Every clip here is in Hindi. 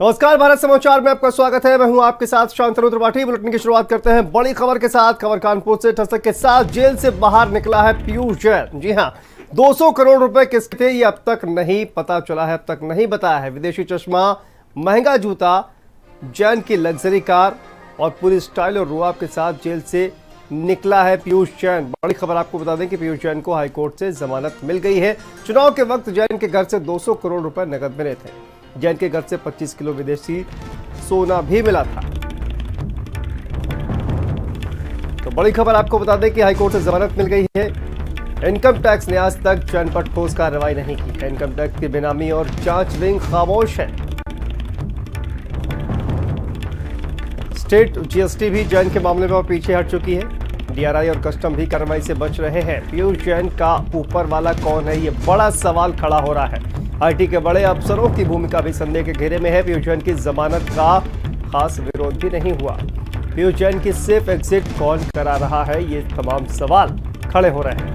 नमस्कार, भारत समाचार में आपका स्वागत है। मैं हूं आपके साथ शांतनु त्रिपाठी। बुलेटिन की शुरुआत करते हैं बड़ी खबर के साथ। खबर कानपुर से। ठसक के साथ जेल से बाहर निकला है पीयूष जैन। जी हां, 200 करोड़ रुपए किसके थे ये अब तक नहीं पता चला है, अब तक नहीं बताया है। विदेशी चश्मा, महंगा जूता, जैन की लग्जरी कार और पूरी स्टाइल और रुआब के साथ जेल से निकला है पीयूष जैन। बड़ी खबर आपको बता दें कि पीयूष जैन को हाईकोर्ट से जमानत मिल गई है। चुनाव के वक्त जैन के घर से 200 करोड़ रुपए नकद मिले थे। जैन के घर से 25 किलो विदेशी सोना भी मिला था। तो बड़ी खबर आपको बता दें कि हाईकोर्ट से जमानत मिल गई है। इनकम टैक्स ने आज तक जैन पर ठोस कार्रवाई नहीं की है। इनकम टैक्स की बेनामी और जांच विंग खामोश है। स्टेट जीएसटी भी जैन के मामले में पीछे हट चुकी है। डीआरआई और कस्टम भी कार्रवाई से बच रहे हैं। पीयूष जैन का ऊपर वाला कौन है, ये बड़ा सवाल खड़ा हो रहा है। आईटी के बड़े अफसरों की भूमिका भी संदेह के घेरे में है। पीयूष जैन की जमानत का खास विरोध भी नहीं हुआ। पीयूष जैन की सेफ एग्जिट कौन करा रहा है, ये तमाम सवाल खड़े हो रहे हैं।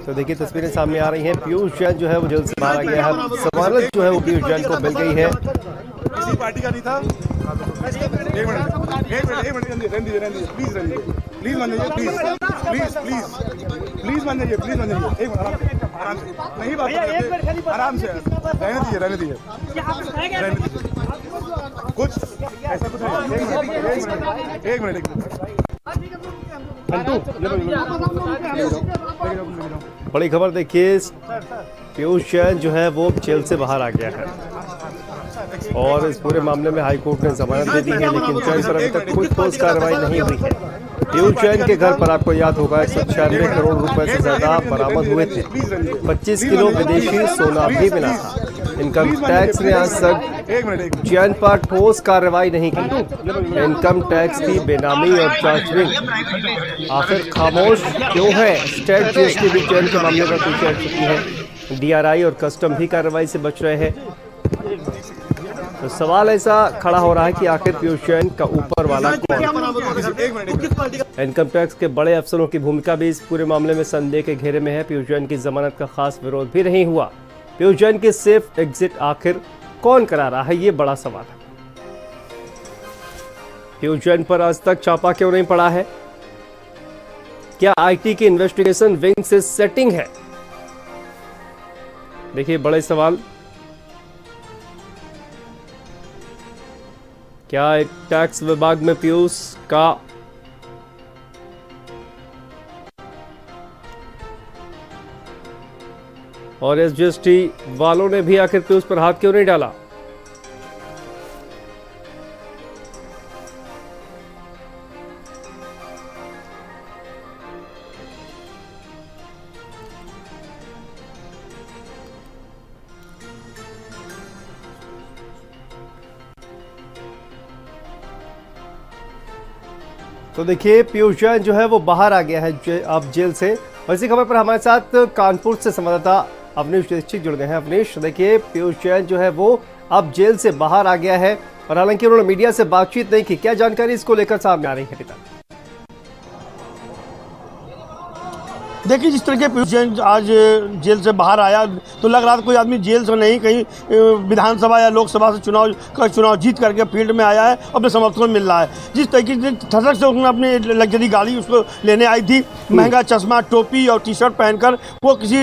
तो देखिए, तस्वीरें सामने आ रही हैं। पीयूष जैन जो है वो जेल से बाहर आ गया है। जमानत जो है वो पीयूष जैन को मिल गई है। किसी पार्टी का नहीं था। एक मिनट प्लीज मान लीजिए, प्लीज मान लीजिए, एक मिनट आराम से नहीं बात करते, आराम से रहने दीजिए कुछ ऐसा कुछ नहीं। एक मिनट बड़ी खबर देखिए, पीयूष जैन जो है वो जेल से बाहर आ गया है और इस पूरे मामले में हाईकोर्ट ने जमानत दे दी है, लेकिन जैन पर अभी तक कोई ठोस कार्रवाई नहीं हुई है। पीयूष जैन के घर पर आपको याद होगा 196 करोड़ रुपए से ज्यादा बरामद हुए थे। 25 किलो विदेशी सोना भी मिला था। इनकम टैक्स ने आज तक जैन पर ठोस कार्रवाई नहीं की। इनकम टैक्स की बेनामी और जांच विंग आखिर खामोश क्यों है? स्टेट जीएसटी भी जैन के मामले में पीछे हट चुकी है। डीआरआई और कस्टम भी कार्रवाई से बच रहे हैं। तो सवाल ऐसा खड़ा हो रहा है कि आखिर पीयूष जैन का ऊपर वाला कौन? इनकम टैक्स के बड़े अफसरों की भूमिका भी इस पूरे मामले में संदेह के घेरे में है। पीयूष जैन की जमानत का खास विरोध भी नहीं हुआ। पीयूष जैन की सेफ एग्जिट आखिर कौन करा रहा है, ये बड़ा सवाल है। पीयूष जैन पर आज तक छापा क्यों नहीं पड़ा है? क्या आईटी की इन्वेस्टिगेशन विंग से सेटिंग है? देखिए, बड़े सवाल। क्या एक टैक्स विभाग में पीयूष का और एसजीएसटी वालों ने भी आखिर पीयूष पर हाथ क्यों नहीं डाला? तो देखिए, पीयूष जैन जो है वो बाहर आ गया है अब जेल से। और इसी खबर पर हमारे साथ कानपुर से संवाददाता अवनीश दीक्षित जुड़ गए हैं। अवनीश, देखिए, पीयूष जैन जो है वो अब जेल से बाहर आ गया है और हालांकि उन्होंने मीडिया से बातचीत नहीं की। क्या जानकारी इसको लेकर सामने आ रही है अभी तक? देखिए, जिस तरह के पीयूष जैन आज जेल से बाहर आया तो लग रहा था कोई आदमी जेल से नहीं, कहीं विधानसभा या लोकसभा से चुनाव जीत करके फील्ड में आया है, अपने समर्थन मिल रहा है। जिस तरीके से ठसक से उसने अपनी लग्जरी गाड़ी उसको लेने आई थी, महंगा चश्मा, टोपी और टी शर्ट पहनकर, वो किसी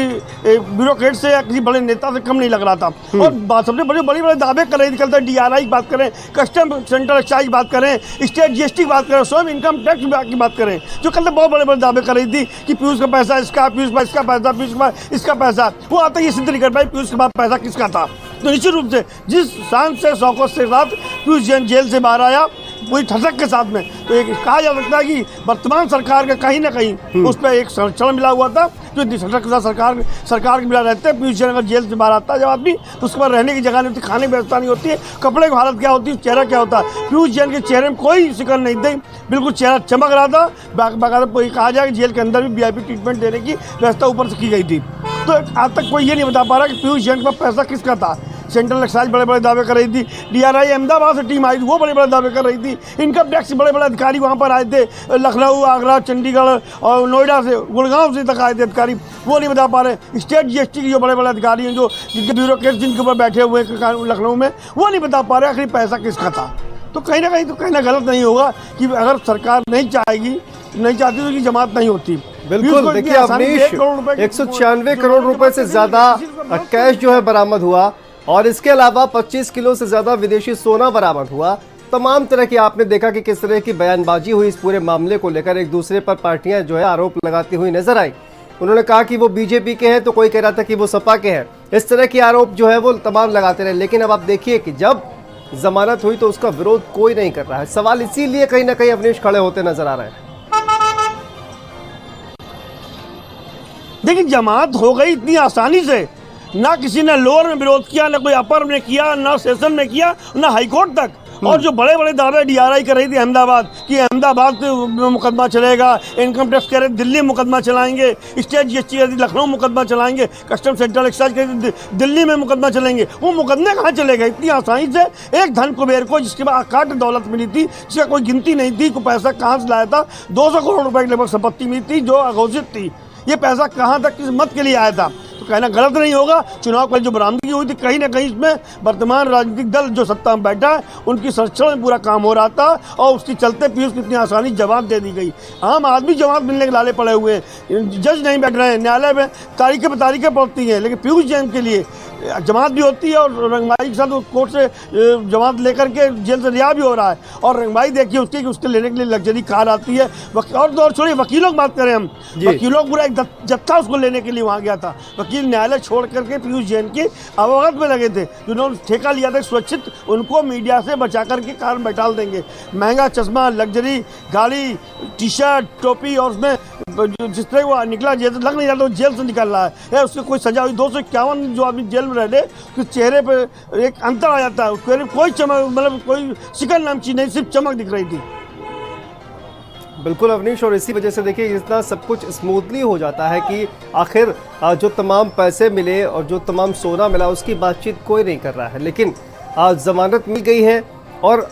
ब्यूरोक्रेट से या किसी बड़े नेता से कम नहीं लग रहा था। और सबसे बड़े दावे कर रहे थे। डीआरआई की बात करें, कस्टम सेंट्रल एक्साइज की बात करें, स्टेट जीएसटी की बात करें, स्वयं इनकम टैक्स विभाग की बात करें, जो कल बहुत बड़े दावे कर रही थी कि पीयूष का पैसा इसका, पीयूष का इसका पैसा, पीयूष का इसका पैसा। वो आता ये सिद्ध नहीं कर पाई पीयूष के बाद पैसा किसका था। तो निश्चित रूप से जिस शान से शौकत के साथ पीयूष जैन जेल से बाहर आया, पूरी ठसक के साथ में, तो एक कहा जा सकता है कि वर्तमान सरकार का कहीं ना कहीं उस पर एक संरक्षण मिला हुआ था। जो ठसक के साथ सरकार के बिना रहते हैं, पीयूष जैन अगर जेल से बाहर आता है जब आदमी, तो उसके बाद रहने की जगह नहीं होती, खाने की व्यवस्था नहीं होती है, कपड़े की हालत क्या होती है, चेहरा क्या होता है। पीयूष जैन के चेहरे में कोई शिकन नहीं थी, बिल्कुल चेहरा चमक रहा था। बाकायदा कहा जाए कि जेल के अंदर भी वीआईपी ट्रीटमेंट देने की व्यवस्था ऊपर से की गई थी। तो आज तक कोई ये नहीं बता पा रहा कि पीयूष जैन का पैसा किसका था। सेंट्रल एक्साइज बड़े बड़े दावे कर रही थी, DRI अहमदाबाद से टीम आई थी, वो बड़े बड़े दावे कर रही थी। इनकम टैक्स बड़े बड़े अधिकारी वहाँ पर आए थे, लखनऊ, आगरा, चंडीगढ़ और नोएडा से, गुड़गांव से तक आए थे अधिकारी, वो नहीं बता पा रहे। स्टेट GST के जो बड़े बड़े अधिकारी हैं, जो जिनके ब्यूरोक्रेट्स जिनके ऊपर बैठे हुए हैं लखनऊ में, वो नहीं बता पा रहे आखिर पैसा किसका था। तो कहीं ना कहीं तो कहना गलत नहीं होगा कि अगर सरकार नहीं चाहती तो कि जमात नहीं होती। बिल्कुल, देखिए अवनीश, 196 करोड़ रुपए से ज्यादा कैश जो है बरामद हुआ और इसके अलावा 25 किलो से ज्यादा विदेशी सोना बरामद हुआ। तमाम तरह की आपने देखा कि किस तरह की बयानबाजी हुई इस पूरे मामले को लेकर। एक दूसरे पर पार्टियां जो है आरोप लगाती हुई नजर आई। उन्होंने कहा कि वो बीजेपी के हैं तो कोई कह रहा था कि वो सपा के हैं। इस तरह के आरोप जो है वो तमाम लगाते रहे। लेकिन अब आप देखिए कि जब जमानत हुई तो उसका विरोध कोई नहीं कर रहा है। सवाल इसीलिए कहीं ना कहीं अवनीश खड़े होते नजर आ रहे हैं। देखिए, जमात हो गई इतनी आसानी से, ना किसी ने लोअर में विरोध किया, ना कोई अपर में किया, ना सेशन में किया, ना हाईकोर्ट तक। और जो बड़े बड़े दावे DRI कर रही थी अहमदाबाद कि अहमदाबाद में मुकदमा चलेगा, इनकम टैक्स कह रहे दिल्ली में मुकदमा चलाएंगे, स्टेट GST कह रही लखनऊ मुकदमा चलाएंगे, कस्टम सेंट्रल एक्साइज कह रही दिल्ली में मुकदमा चलेंगे, वो मुकदमे कहाँ चलेगा इतनी आसानी से। एक धन कुबेर को जिसके बाद अकाट दौलत मिली थी, जिसका कोई गिनती नहीं थी, कोई पैसा कहाँ से लाया था, 200 करोड़ रुपए की लगभग संपत्ति मिली थी जो अघोषित थी। ये पैसा कहाँ तक किस मत के लिए आया था, तो कहना गलत नहीं होगा। चुनाव पर जो बरामदगी हुई थी, कहीं ना कहीं इसमें वर्तमान राजनीतिक दल जो सत्ता में बैठा है उनकी संरक्षण में पूरा काम हो रहा था और उसके चलते पीयूष को इतनी आसानी जवाब दे दी गई। आम आदमी जवाब मिलने के लाले पड़े हुए हैं, जज नहीं बैठ रहे हैं, न्यायालय में तारीखें पर तारीखें पड़ती हैं, लेकिन पीयूष जैन के लिए जमात भी होती है और रंगबाई के साथ वो कोर्ट से जमात लेकर के जेल से रिहा भी हो रहा है। और रंगबाई देखिए उसकी कि उसके लेने के लिए लग्जरी कार आती है। और छोड़िए, वकीलों की बात करें हम, वकीलों पूरा एक जत्था उसको लेने के लिए वहाँ गया था। वकील न्यायालय छोड़ करके पीयूष जैन के अवगत में लगे थे, जिन्होंने ठेका लिया था सुरक्षित उनको मीडिया से बचा करके कार में बैठा देंगे। महंगा चश्मा, लग्जरी गाड़ी, टी-शर्ट, टोपी, और उसमें जिस तरह वो निकला जैसे लग नहीं रहा था वो जेल से निकल रहा है। उसकी कोई सजा हुई, 251 जो आदमी जेल में रह ले, उसके चेहरे पे एक अंतर आ जाता है, उसके कोई चमक, मतलब कोई शिकन नाम चीज नहीं, सिर्फ चमक दिख रही थी। बिल्कुल अवनीश, और इसी वजह से देखिए इतना सब कुछ स्मूथली हो जाता है कि आखिर जो तमाम पैसे मिले और जो तमाम सोना मिला उसकी बातचीत कोई नहीं कर रहा है। लेकिन जमानत मिल गई है और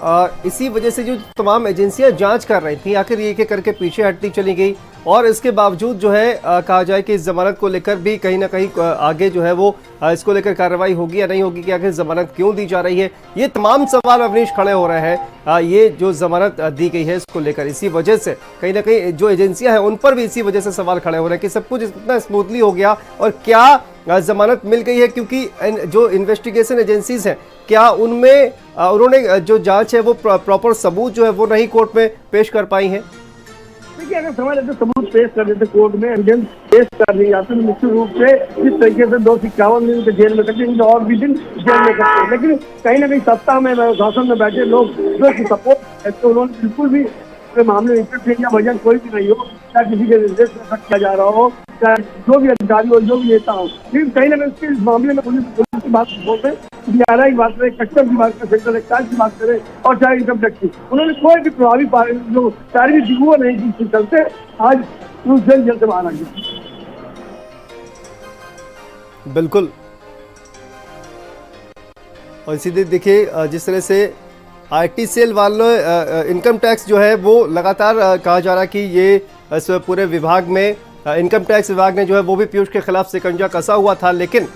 इसी वजह से जो तमाम एजेंसियां जांच कर रही थी आखिर ये करके पीछे हटती चली गई। और इसके बावजूद जो है कहा जाए कि इस जमानत को लेकर भी कहीं ना कहीं आगे जो है वो इसको लेकर कार्रवाई होगी या नहीं होगी, कि आखिर जमानत क्यों दी जा रही है, ये तमाम सवाल अवनीश खड़े हो रहे हैं। ये जो जमानत दी गई है इसको लेकर इसी वजह से कहीं ना कहीं जो एजेंसियां हैं उन पर भी इसी वजह से सवाल खड़े हो रहे हैं कि सब कुछ इतना स्मूथली हो गया और क्या जमानत मिल गई है, क्योंकि जो इन्वेस्टिगेशन एजेंसीज हैं क्या उनमें उन्होंने जो जांच है वो प्रॉपर सबूत जो है वो नहीं कोर्ट में पेश कर पाई है। देखिए, अगर समझ लेते सबूत पेश कर देते कोर्ट में, एविडेंस पेश कर दी जाती तो निश्चित रूप से इस तरीके से 251 दिन जेल में सकते और भी दिन जेल में सकते। लेकिन कहीं ना कहीं सत्ता में शासन में बैठे लोग जो सपोर्ट करते उन्होंने बिल्कुल भी मामले में इंटरफेयर या वजह कोई भी नहीं हो, चाहे किसी के निर्देश में किया जा रहा हो, चाहे जो भी अधिकारी हो, जो भी नेता हो, लेकिन कहीं ना कहीं इस मामले में पुलिस की बात बोलते, DRI की बात करें, कस्टम की बात करें, सेंट्रल एक्साइज की बात करें और चाहे इनकम टैक्स की, उन्होंने कोई भी प्रभावी जो कार्रवाई दी वो नहीं की। इसके चलते आज जेल से बाहर आ गया। बिल्कुल, और इसी देखिए जिस तरह से IT सेल वालों इनकम टैक्स जो है वो लगातार कहा जा रहा है कि ये इस पूरे विभाग में इनकम टैक्स विभाग ने जो है वो भी पीयूष के खिलाफ शिकंजा कसा हुआ था। लेकिन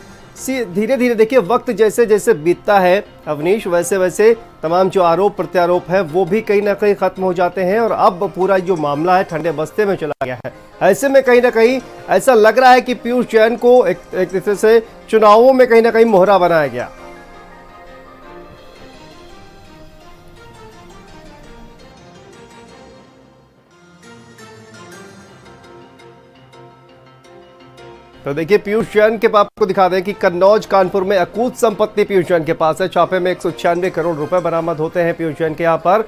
धीरे धीरे देखिए वक्त जैसे जैसे बीतता है अवनीश, वैसे वैसे तमाम जो आरोप प्रत्यारोप है वो भी कहीं ना कहीं खत्म हो जाते हैं और अब पूरा जो मामला है ठंडे बस्ते में चला गया है। ऐसे में कहीं ना कहीं ऐसा लग रहा है कि पीयूष जैन को एक तरह से चुनावों में कहीं ना कहीं मोहरा बनाया गया। तो देखिए पीयूष जैन के पाप को दिखा दें कि कन्नौज कानपुर में अकूत संपत्ति पीयूष जैन के पास है। छापे में 196 करोड़ रुपए बरामद होते हैं। पीयूष जैन के यहाँ पर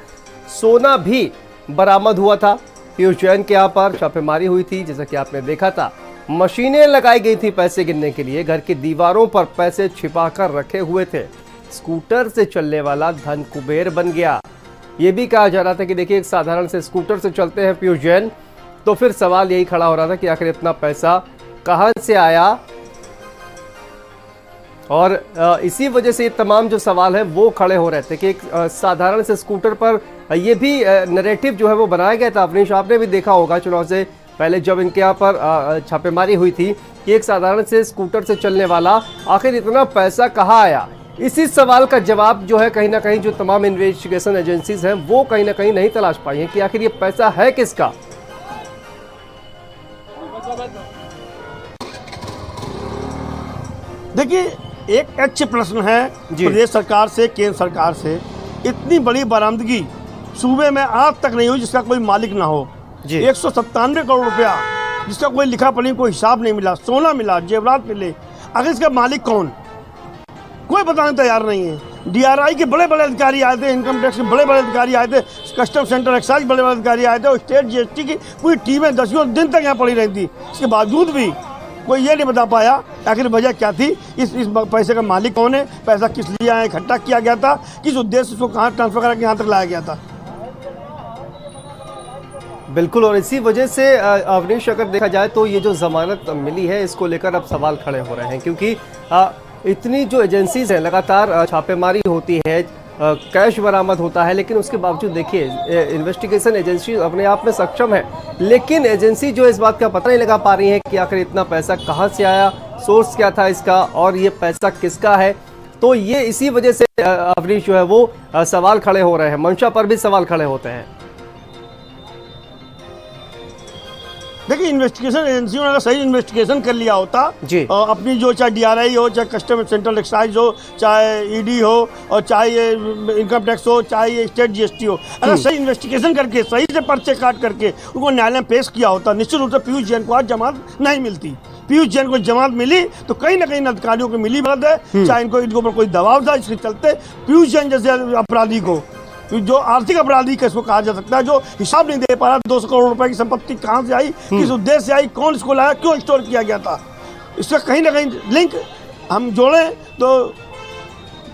सोना भी बरामद हुआ था। पीयूष जैन के यहाँ पर छापेमारी हुई थी, जैसा कि आपने देखा था। मशीनें लगाई गई थी पैसे गिनने के लिए, घर की दीवारों पर पैसे छिपा कर रखे हुए थे। स्कूटर से चलने वाला धन कुबेर बन गया। ये भी कहा जा रहा था कि देखिए एक साधारण से स्कूटर से चलते हैं पीयूष जैन, तो फिर सवाल यही खड़ा हो रहा था कि आखिर इतना पैसा कहां से आया और इसी वजह से ये तमाम जो सवाल हैं वो खड़े हो रहे थे कि एक साधारण से स्कूटर पर ये भी नैरेटिव जो है वो बनाया गया था। अवनीश, आपने भी देखा होगा चुनाव से पहले जब इनके यहाँ पर छापेमारी हुई थी कि एक साधारण से स्कूटर से चलने वाला आखिर इतना पैसा कहाँ आया। इसी सवाल का जवाब जो है कहीं ना कहीं जो तमाम इन्वेस्टिगेशन एजेंसीज हैं वो कहीं ना कहीं नहीं तलाश पाई हैं कि आखिर ये पैसा है किसका। देखिए, एक अच्छे प्रश्न है प्रदेश सरकार से, केंद्र सरकार से। इतनी बड़ी बरामदगी सूबे में आज तक नहीं हुई जिसका कोई मालिक ना हो। 197 करोड़ रुपया जिसका कोई लिखा पढ़ी कोई हिसाब नहीं मिला, सोना मिला, जेवरात मिले, अगर इसका मालिक कौन, कोई बताने तैयार नहीं है। DRI के बड़े बड़े अधिकारी आए थे, इनकम टैक्स के बड़े बड़े अधिकारी आए थे, कस्टम सेंटर एक्साइज बड़े बड़े अधिकारी आए थे, और स्टेट GST की पूरी टीमें दसियों दिन तक यहाँ पड़ी रही थी। इसके बावजूद भी कोई ये नहीं बता पाया आखिर वजह क्या थी, इस पैसे का मालिक कौन है, पैसा किस लिए आया, इकट्ठा किया गया था, किस उद्देश्य से उसको कहाँ ट्रांसफर करा के यहाँ तक लाया गया था। बिल्कुल, और इसी वजह से अवनीश अगर देखा जाए तो ये जो जमानत मिली है इसको लेकर अब सवाल खड़े हो रहे हैं, क्योंकि इतनी जो एजेंसीज हैं लगातार छापेमारी होती है, कैश बरामद होता है, लेकिन उसके बावजूद देखिए इन्वेस्टिगेशन एजेंसी अपने आप में सक्षम है, लेकिन एजेंसी जो इस बात का पता नहीं लगा पा रही है कि आखिर इतना पैसा कहाँ से आया, सोर्स क्या था इसका और ये पैसा किसका है। तो ये इसी वजह से अवनीश जो है वो सवाल खड़े हो रहे हैं, मंशा पर भी सवाल खड़े होते हैं। देखिए, इन्वेस्टिगेशन एजेंसियों ने अगर सही इन्वेस्टिगेशन कर लिया होता जी, अपनी जो चाहे DRI हो, चाहे कस्टम सेंट्रल एक्साइज हो, चाहे ED हो, और चाहे ये इनकम टैक्स हो, चाहे ये स्टेट GST हो, अगर सही इन्वेस्टिगेशन करके सही से पर्चे काट करके उनको न्यायालय में पेश किया होता, निश्चित रूप से पीयूष जैन को आज जमानत नहीं मिलती। पीयूष जैन को जमानत मिली तो कहीं ना कहीं अधिकारियों को मिली मदद है, चाहे इनके ऊपर कोई दबाव था, इसके चलते पीयूष जैन जैसे अपराधी को, जो आर्थिक अपराधी किसको कहा जा सकता है, जो हिसाब नहीं दे पा रहा 200 करोड़ रुपए की संपत्ति कहां से आई, किस उद्देश्य से आई, कौन इसको लाया, क्यों स्टोर किया गया था, इसका कहीं ना कहीं लिंक हम जोड़ें तो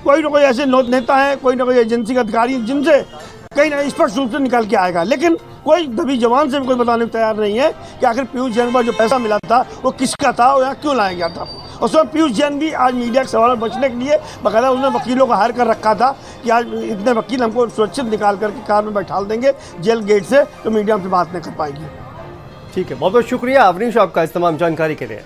कोई ना कोई ऐसे नेता है, कोई ना कोई एजेंसी का अधिकारी जिनसे कहीं ना स्पष्ट रूप से निकल के आएगा। लेकिन कोई दबी जवान से भी कोई बताने को तैयार नहीं है कि आखिर पीयूष जैन पर जो पैसा मिला था वो किसका था और यहाँ क्यों लाया गया था। और उसमें पीयूष जैन भी आज मीडिया के सवाल बचने के लिए बाकायदा उसने वकीलों को हायर कर रखा था कि आज इतने वकील हमको सुरक्षित निकाल करके कार में बैठा देंगे जेल गेट से, तो मीडिया हमसे बात नहीं कर पाएगी। ठीक है, बहुत बहुत शुक्रिया अवनीश आपका इस तमाम जानकारी के लिए।